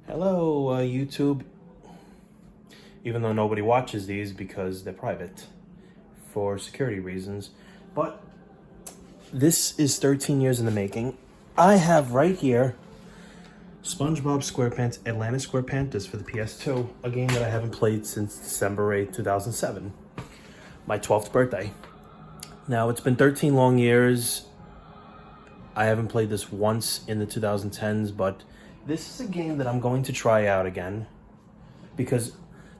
Hello, YouTube. Even though nobody watches these because they're private for security reasons. But this is 13 years in the making. I have right here SpongeBob SquarePants Atlantis SquarePants for the PS2, a game that I haven't played since December 8, 2007, my 12th birthday. Now, it's been 13 long years. I haven't played this once in the 2010s, but this is a game that I'm going to try out again because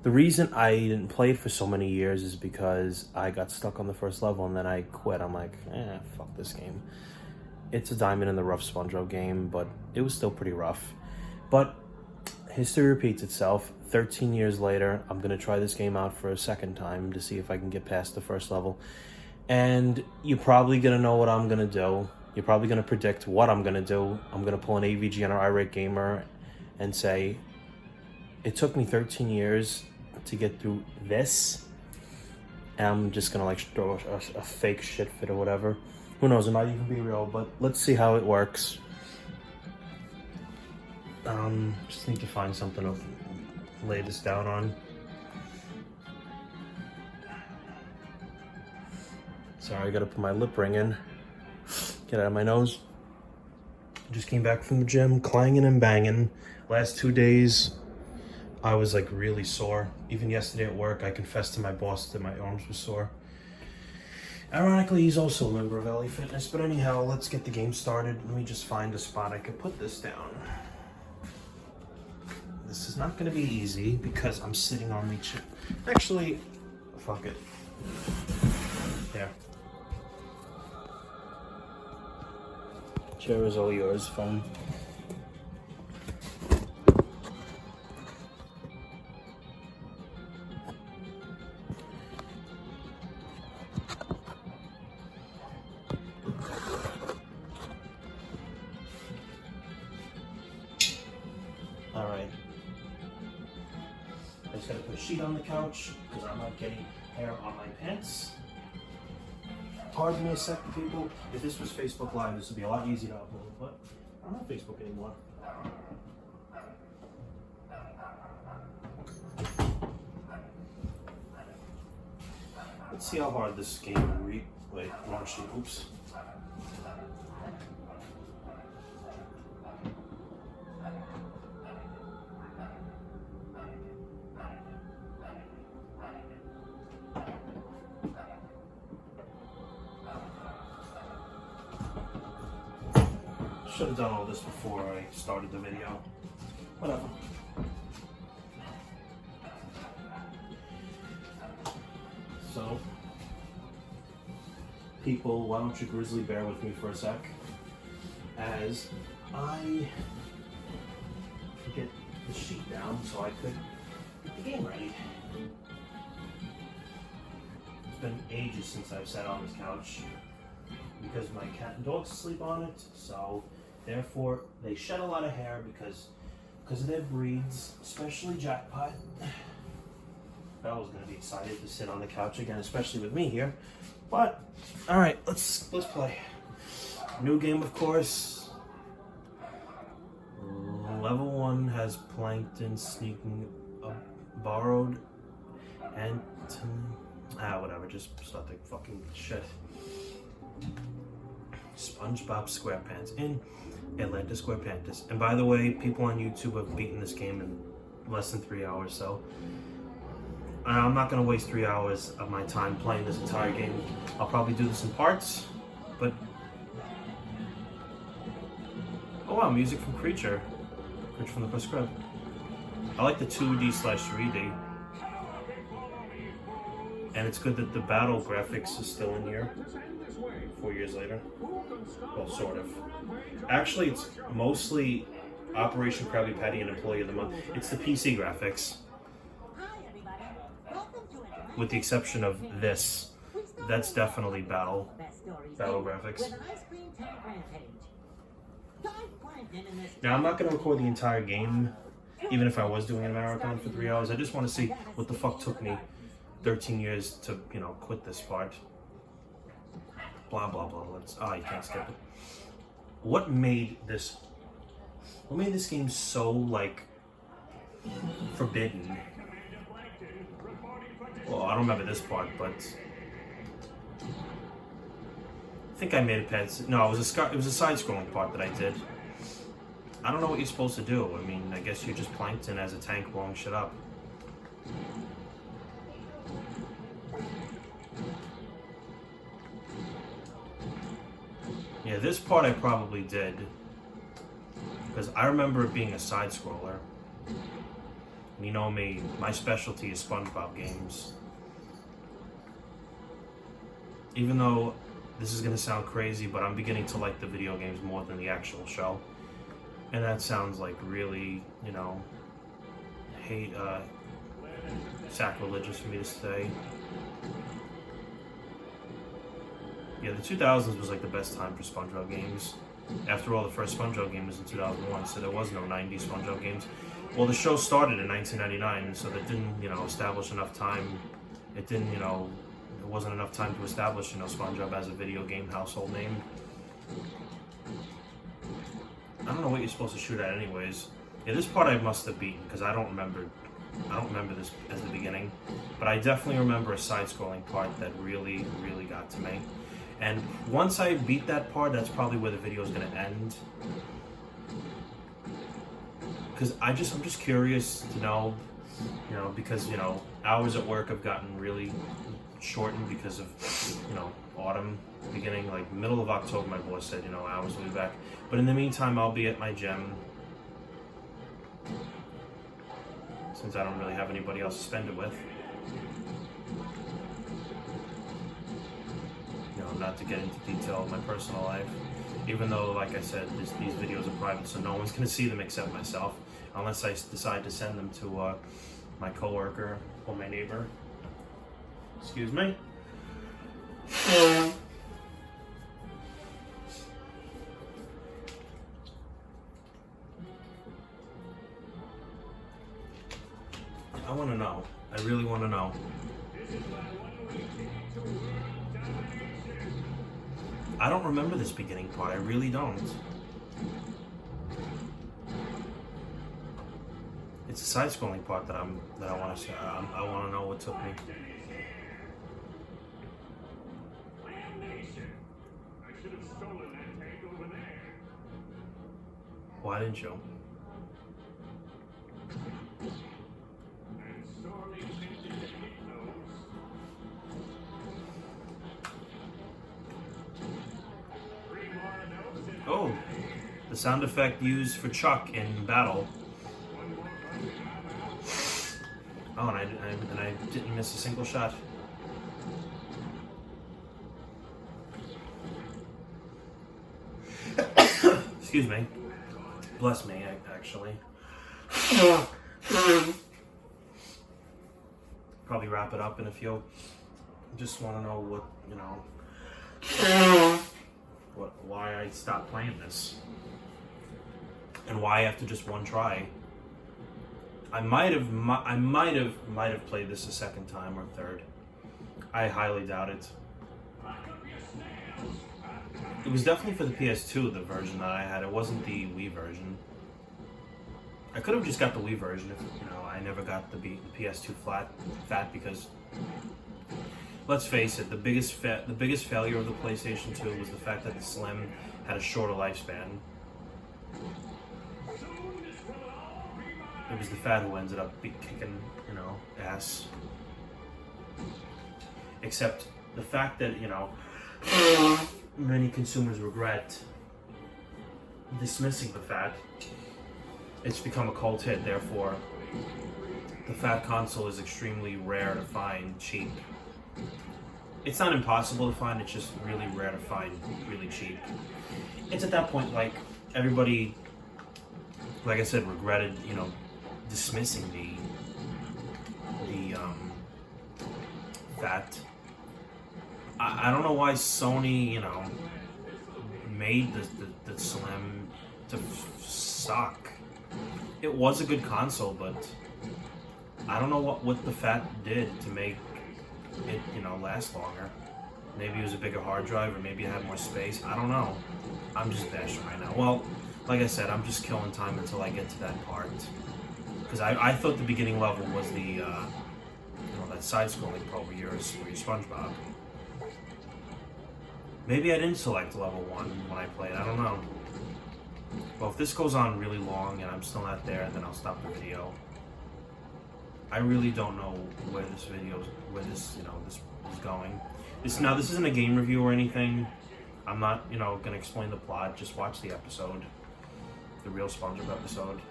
the reason I didn't play it for so many years is because I got stuck on the first level and then I quit. I'm like, fuck this game. It's a diamond in the rough SpongeBob game, but it was still pretty rough. But history repeats itself. 13 years later, I'm going to try this game out for a second time to see if I can get past the first level. And you're probably going to know what I'm going to do. You're probably going to predict what I'm going to do. I'm going to pull an AVG on our irate gamer and say, it took me 13 years to get through this. And I'm just going to like throw a fake shit fit or whatever. Who knows, it might even be real, but let's see how it works. Just need to find something to lay this down on. Sorry, I gotta put my lip ring in. Get out of my nose. Just came back from the gym, clanging and banging. Last 2 days, I was like really sore. Even yesterday at work, I confessed to my boss that my arms were sore. Ironically, he's also a member of LA Fitness, but anyhow, let's get the game started. Let me just find a spot I could put this down. This is not gonna be easy because I'm sitting on the chair. Actually, fuck it. There. Chair is all yours, phone. Alright. I just gotta put a sheet on the couch because I'm not getting hair on my pants. Pardon me a second, people. If this was Facebook Live, this would be a lot easier to upload, but I don't have Facebook anymore. Let's see how hard this game wait, wrong sheet, oops. Should have done all this before I started the video. Whatever. So, people, why don't you grizzly bear with me for a sec as I get the sheet down so I could get the game ready. It's been ages since I've sat on this couch because my cat and dogs sleep on it, so therefore they shed a lot of hair because of their breeds, especially Jackpot. Bella's gonna be excited to sit on the couch again, especially with me here. But all right, let's play. New game, of course. Level 1 has plankton sneaking borrowed and whatever. Just start the fucking shit. SpongeBob SquarePants in Atlantis SquarePants. And by the way, people on YouTube have beaten this game in less than 3 hours, so I'm not going to waste 3 hours of my time playing this entire game. I'll probably do this in parts, but oh wow, music from Creature from the Prescript. I like the 2D/3D, and it's good that the battle graphics is still in here 4 years later. Well, sort of. Actually, it's mostly Operation Krabby Patty and Employee of the Month. It's the PC graphics, with the exception of this. That's definitely battle graphics. Now, I'm not going to record the entire game, even if I was doing a marathon for 3 hours. I just want to see what the fuck took me 13 years to, quit this part. Blah, blah, blah. You can't skip it. What made this game so, like, forbidden. Well, I don't remember this part, but I think I made it past. No, it was a side-scrolling part that I did. I don't know what you're supposed to do. I mean, I guess you're just plankton as a tank blowing shit up. Yeah, this part I probably did, because I remember it being a side-scroller. And you know me, my specialty is SpongeBob games. Even though this is gonna sound crazy, but I'm beginning to like the video games more than the actual show. And that sounds like really, you know, sacrilegious for me to say. Yeah, the 2000s was like the best time for SpongeBob games. After all, the first SpongeBob game was in 2001, so there was no 90s SpongeBob games. Well, the show started in 1999, so that didn't, you know, establish enough time. It didn't, you know, there wasn't enough time to establish, you know, SpongeBob as a video game household name. I don't know what you're supposed to shoot at anyways. Yeah, this part I must have beaten, because I don't remember this as the beginning. But I definitely remember a side-scrolling part that really, really got to me. And once I beat that part, that's probably where the video is going to end. Because I'm just curious to know, you know, because, you know, hours at work have gotten really shortened because of, you know, autumn beginning, like middle of October, my boss said, you know, hours will be back. But in the meantime, I'll be at my gym, since I don't really have anybody else to spend it with. You know, not to get into detail of my personal life, even though, like I said, these videos are private, so no one's gonna see them except myself, unless I decide to send them to my coworker or my neighbor. Excuse me. I want to know. I really want to know. I don't remember this beginning part. I really don't. It's a side-scrolling part that I want to. I want to know what took me. Why didn't you? Oh, the sound effect used for Chuck in battle. Oh, and I didn't miss a single shot. Excuse me. Bless me, actually. Probably wrap it up in a few. Just want to know what, you know, why I stopped playing this, and why after just one try. I might have played this a second time or third. I highly doubt it. It was definitely for the PS2, the version that I had. It wasn't the Wii version. I could have just got the Wii version if, you know, I never got the PS2 fat, because let's face it, the biggest failure of the PlayStation 2 was the fact that the Slim had a shorter lifespan. It was the fat who ended up kicking, you know, ass. Except the fact that, you know, many consumers regret dismissing the fat. It's become a cult hit, therefore the fat console is extremely rare to find cheap. It's not impossible to find, it's just really rare to find really cheap. It's at that point, like, everybody, like I said, regretted, you know, dismissing the fat. I don't know why Sony, you know, made the Slim to suck. It was a good console, but I don't know what the fat did to make it, you know, last longer. Maybe it was a bigger hard drive, or maybe it had more space. I don't know. I'm just bashing right now. Well, like I said, I'm just killing time until I get to that part. Because I thought the beginning level was the, that side-scrolling part where you're SpongeBob. Maybe I didn't select level 1 when I played, I don't know. Well, if this goes on really long and I'm still not there, then I'll stop the video. I really don't know where this this is going. This isn't a game review or anything. I'm not, gonna explain the plot. Just watch the episode, the real SpongeBob episode.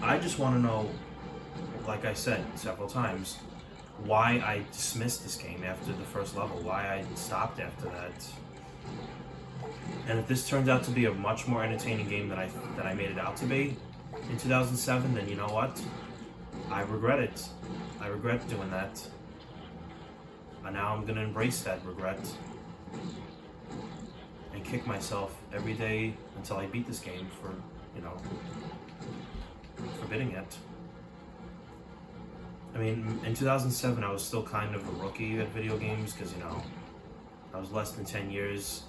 I just want to know, like I said several times, why I dismissed this game after the first level. Why I stopped after that. And if this turns out to be a much more entertaining game than I made it out to be in 2007, then you know what? I regret it. I regret doing that. And now I'm gonna embrace that regret and kick myself every day until I beat this game for, forbidding it. I mean, in 2007, I was still kind of a rookie at video games because, I was less than 10 years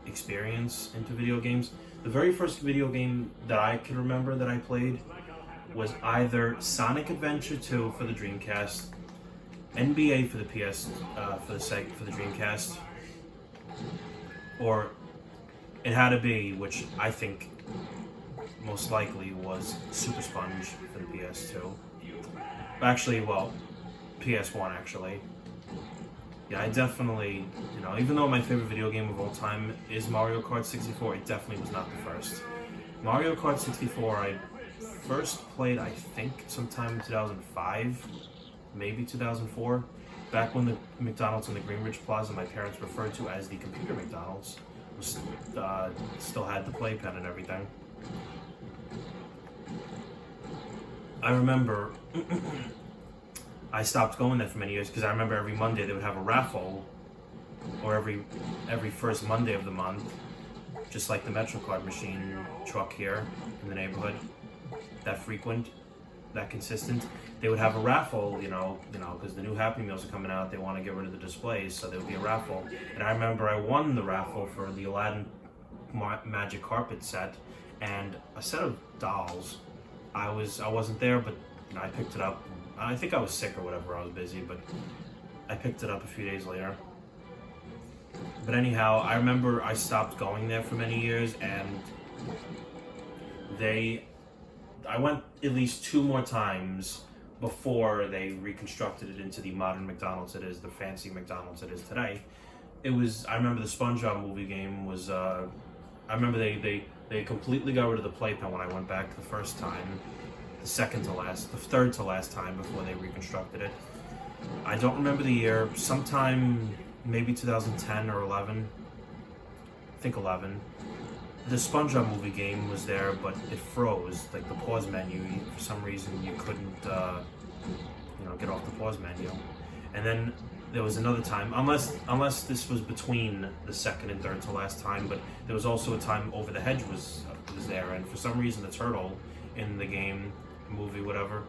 experience into video games. The very first video game that I can remember that I played was either Sonic Adventure 2 for the Dreamcast, NBA for the for the Dreamcast, or it had to be, which I think most likely was Super Sponge for the PS2. Actually, well, PS1 actually. Yeah, I definitely, even though my favorite video game of all time is Mario Kart 64, it definitely was not the first. Mario Kart 64, I first played, I think, sometime in 2005, maybe 2004, back when the McDonald's in the Greenridge Plaza my parents referred to as the computer McDonald's was, still had the playpen and everything. I remember I stopped going there for many years because I remember every Monday they would have a raffle, or every first Monday of the month, just like the MetroCard machine truck here in the neighborhood, that frequent, that consistent. They would have a raffle, because the new Happy Meals are coming out. They want to get rid of the displays, so there would be a raffle. And I remember I won the raffle for the Aladdin Magic Carpet set and a set of dolls. I wasn't there, but I picked it up. I think I was sick or whatever. I was busy, but I picked it up a few days later. But anyhow, I remember I stopped going there for many years, and I went at least 2 more times before they reconstructed it into the modern McDonald's it is, the fancy McDonald's it is today. I remember the SpongeBob movie game was, I remember they completely got rid of the playpen when I went back the first time, the third to last time before they reconstructed it. I don't remember the year, sometime maybe 2010 or 11, I think 11. The SpongeBob movie game was there, but it froze, like the pause menu. For some reason, you couldn't, get off the pause menu. And then there was another time, unless this was between the second and third to last time, but there was also a time Over the Hedge was there, and for some reason the turtle in the game, movie, whatever,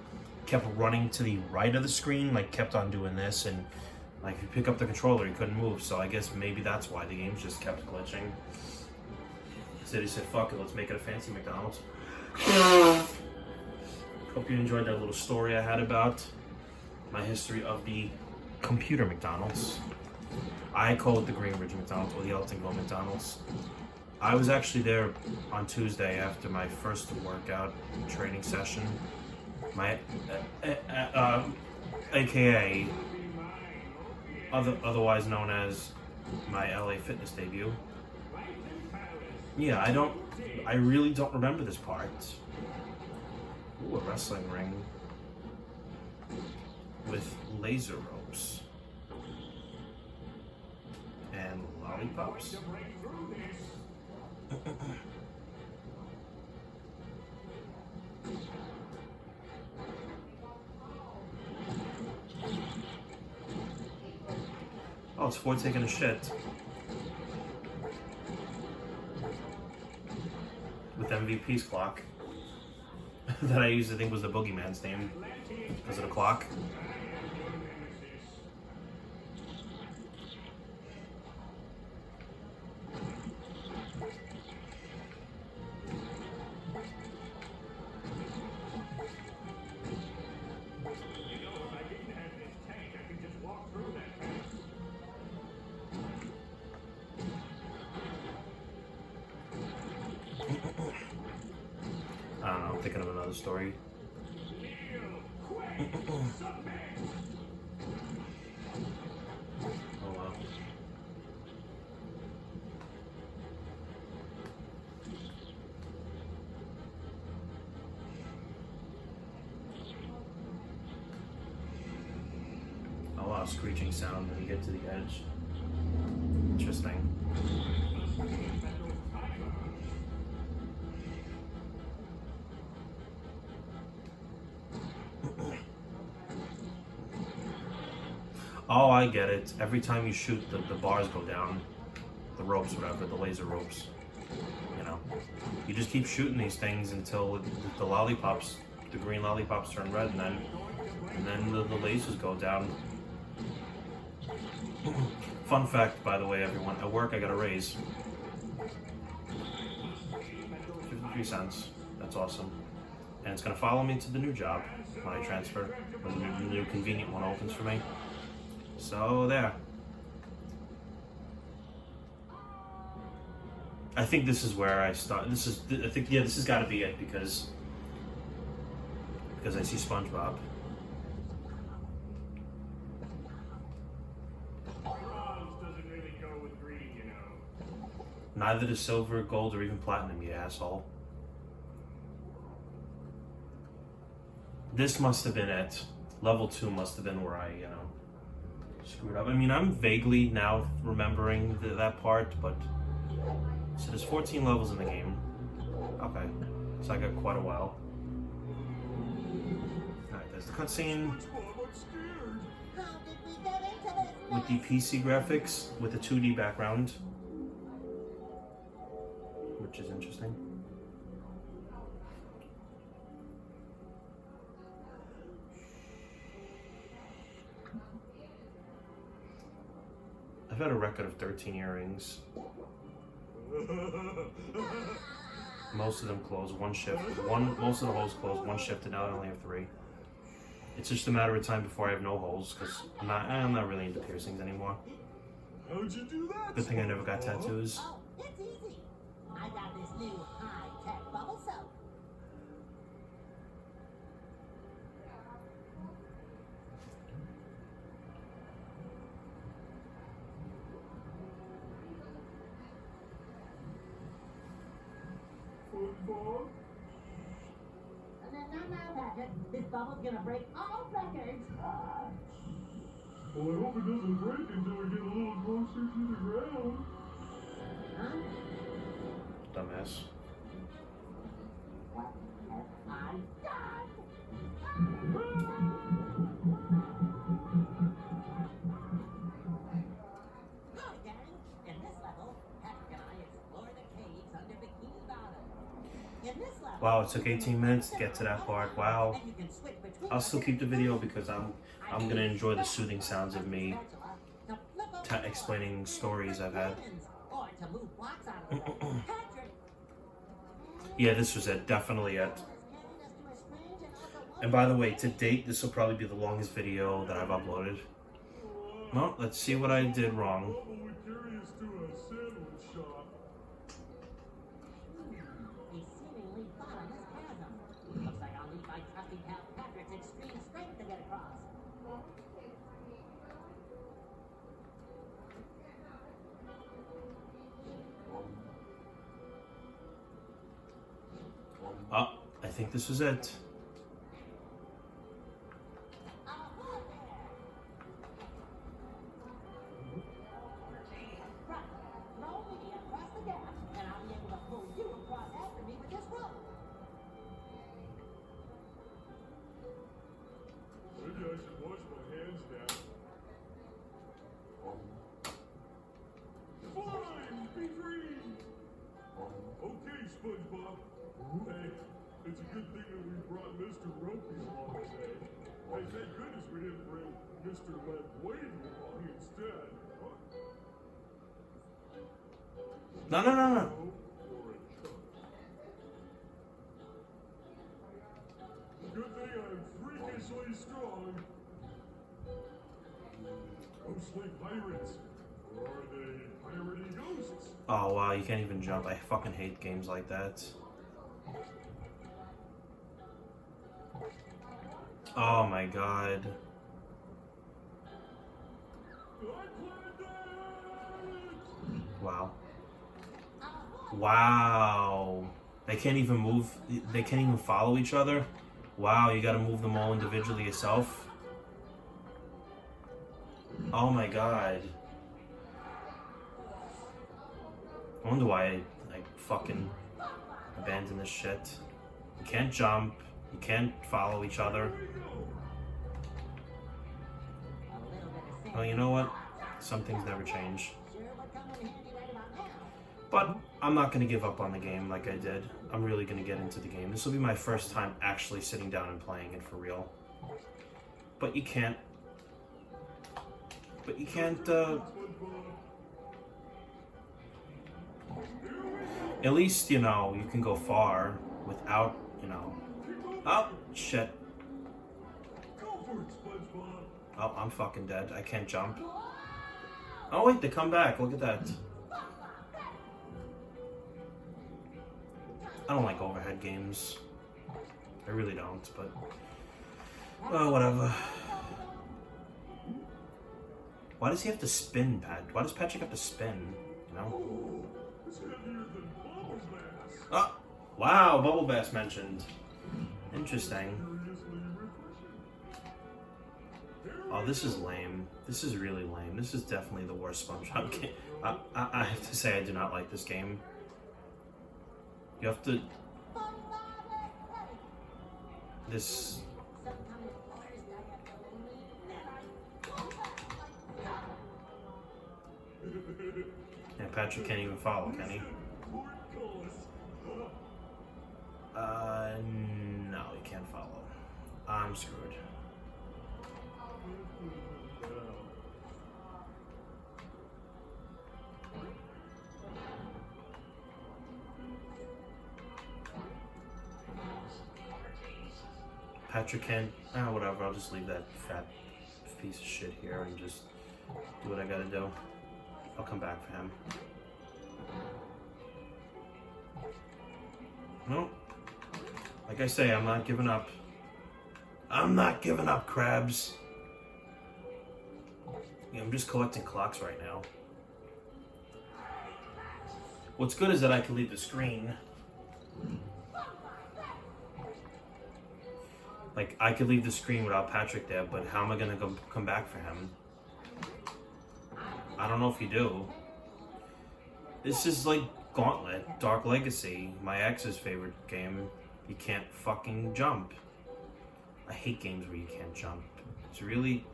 kept running to the right of the screen, like kept on doing this, and like if you pick up the controller, he couldn't move. So I guess maybe that's why the games just kept glitching. So they said, fuck it, let's make it a fancy McDonald's. Hope you enjoyed that little story I had about my history of the computer McDonald's. I call it the Greenridge McDonald's or the Eltingville McDonald's. I was actually there on Tuesday after my first workout training session. My, AKA, otherwise known as my LA Fitness debut. Yeah, I really don't remember this part. Ooh, a wrestling ring with laser ropes and lollipops. Oh, it's Ford taking a shit. With MVP's clock. That I used to think was the boogeyman's name because of the clock. I don't know, I'm thinking of another story. Oh wow. Oh wow, screeching sound when you get to the edge. Interesting. Oh, I get it. Every time you shoot, the bars go down. The ropes, whatever, the laser ropes. You know, you just keep shooting these things until the lollipops, the green lollipops turn red, and then the lasers go down. Fun fact, by the way, everyone, at work I got a raise. 53 cents. That's awesome. And it's gonna follow me to the new job when I transfer, when the new convenient one opens for me. So there. I think this is where I start. I think, yeah, this has got to be it because I see SpongeBob. Doesn't really go with green, you know. Neither does silver, gold, or even platinum, you asshole. This must have been it. Level 2 must have been where I, screwed up. I mean, I'm vaguely now remembering that part, but... So there's 14 levels in the game. Okay. So I got quite a while. Alright, there's the cutscene. With the PC graphics, with the 2D background. Which is interesting. I've had a record of 13 earrings. Most of them close, one shift. Most of the holes close, one shift, and now I only have 3. It's just a matter of time before I have no holes, because I'm not really into piercings anymore. How'd you do that? Good thing I never got tattoos. Oh, it's easy. I got this new high-tech bubble soap. Football? No, Patrick. This bubble's gonna break all records. Well, I hope it doesn't break until we get a little closer to the ground. Huh? Dumbass. What have I done? Hi, gang. In this level, Patrick and I explore the caves under Bikini Bottom. In this level, Wow, it took 18 minutes to get to that part. Wow. and you can switch between I'll still keep the video because I'm gonna enjoy the soothing sounds of me explaining stories I've had. Or to move blocks out of the way. Patrick, Yeah, this was it. Definitely it. And by the way, to date, this will probably be the longest video that I've uploaded. Well, let's see what I did wrong. What would carry us to a sandwich shop? a seemingly bottomless chasm. Looks like I'll need my trusty pal Patrick's extreme strength to get across. Oh, I think this was it. Maybe I should wash my hands now. Fine, be green. Okay, SpongeBob. Hey, it's a good thing that we brought Mr. Ropey along today. Hey, thank goodness we didn't bring Mr. Lead Wade along instead. No. Or a chunk. Good thing I'm freakishly strong. Mostly pirates. Or are they piratey ghosts? Oh wow, you can't even jump. I fucking hate games like that. Oh my god. Wow. Wow. They can't even move. They can't even follow each other. Wow, you gotta move them all individually yourself. Oh my god. I wonder why I fucking abandoned this shit. You can't jump. You can't follow each other. Well, you know what? Some things never change. But I'm not going to give up on the game like I did. I'm really going to get into the game. This will be my first time actually sitting down and playing it for real. But you can't... At least, you know, you can go far without, you know... Oh, shit. Oh, I'm fucking dead. I can't jump. Oh, wait, they come back. Look at that. I don't like overhead games. I really don't, but... Oh, whatever. Why does he have to spin, Pat? Why does Patrick have to spin? You know? Oh! Wow, Bubble Bass mentioned. Interesting. Oh, this is lame. This is really lame. This is definitely the worst SpongeBob game. I have to say I do not like this game. You have to... This... Yeah, Patrick can't even follow, can he? No, he can't follow. I'm screwed. Patrick can't... whatever, I'll just leave that fat piece of shit here and just do what I gotta do. I'll come back for him. No. Like I say, I'm not giving up. I'm not giving up, crabs. Yeah, I'm just collecting clocks right now. What's good is that I can leave the screen. Like, I could leave the screen without Patrick there, but how am I gonna come back for him? I don't know if you do. This is like Gauntlet, Dark Legacy, my ex's favorite game. You can't fucking jump. I hate games where you can't jump. It's really...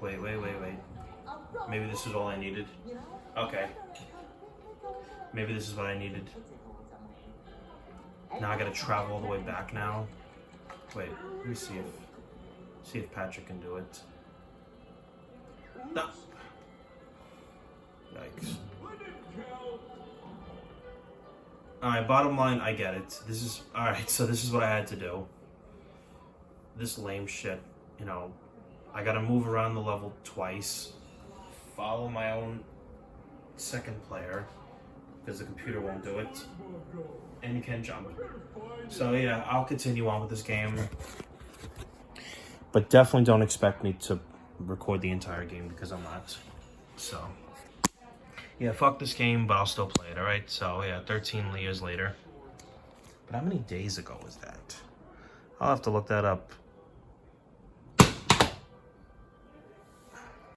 Wait. Maybe this is all I needed. Okay. Maybe this is what I needed. Now I gotta travel all the way back now. Wait, let me see if Patrick can do it. No. Yikes. Alright, bottom line, I get it. This is... Alright, so this is what I had to do. This lame shit, you know, I gotta move around the level twice. Follow my own second player, because the computer won't do it. And you can't jump. So yeah, I'll continue on with this game. But definitely don't expect me to record the entire game, because I'm not. So... yeah, fuck this game, but I'll still play it, alright? So, yeah, 13 years later. But how many days ago was that? I'll have to look that up.